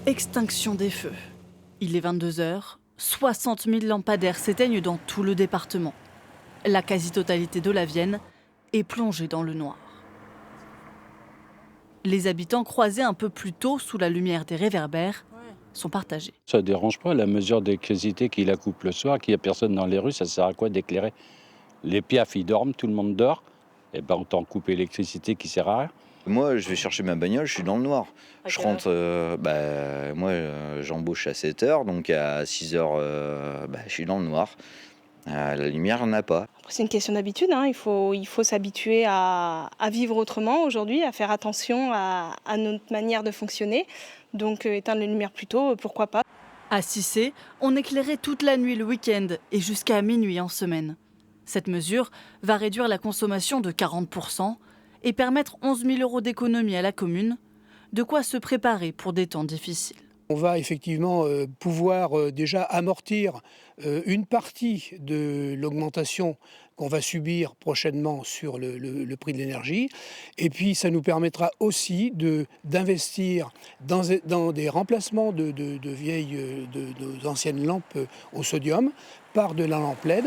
Extinction des feux. Il est 22 h, 60 000 lampadaires s'éteignent dans tout le département. La quasi-totalité de la Vienne est plongée dans le noir. Les habitants croisés un peu plus tôt sous la lumière des réverbères sont partagés. Ça ne dérange pas la mesure d'électricité qui la coupe le soir, qu'il n'y a personne dans les rues, ça sert à quoi d'éclairer? Les piafs, ils dorment, tout le monde dort, et ben autant couper l'électricité qui sert à rien. Moi, je vais chercher ma bagnole, je suis dans le noir. Je rentre, j'embauche à 7 h, donc à 6 h, je suis dans le noir. La lumière, on n'a pas. Après, c'est une question d'habitude, hein. Il faut s'habituer à vivre autrement aujourd'hui, à faire attention à notre manière de fonctionner. Donc éteindre les lumières plus tôt, pourquoi pas. À Cissé, on éclairait toute la nuit le week-end et jusqu'à minuit en semaine. Cette mesure va réduire la consommation de 40 % et permettre 11 000 € d'économie à la commune, de quoi se préparer pour des temps difficiles. On va effectivement pouvoir déjà amortir une partie de l'augmentation qu'on va subir prochainement sur le prix de l'énergie. Et puis ça nous permettra aussi d'investir dans des remplacements de nos anciennes lampes au sodium par de la lampe LED.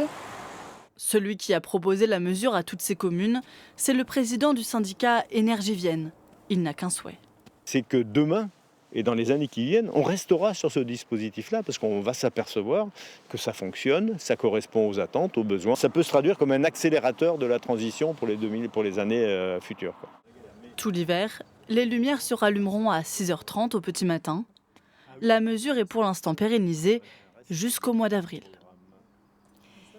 Celui qui a proposé la mesure à toutes ces communes, c'est le président du syndicat Énergie Vienne. Il n'a qu'un souhait. C'est que demain, et dans les années qui viennent, on restera sur ce dispositif-là parce qu'on va s'apercevoir que ça fonctionne, ça correspond aux attentes, aux besoins. Ça peut se traduire comme un accélérateur de la transition pour les années futures. Tout l'hiver, les lumières se rallumeront à 6 h 30 au petit matin. La mesure est pour l'instant pérennisée jusqu'au mois d'avril.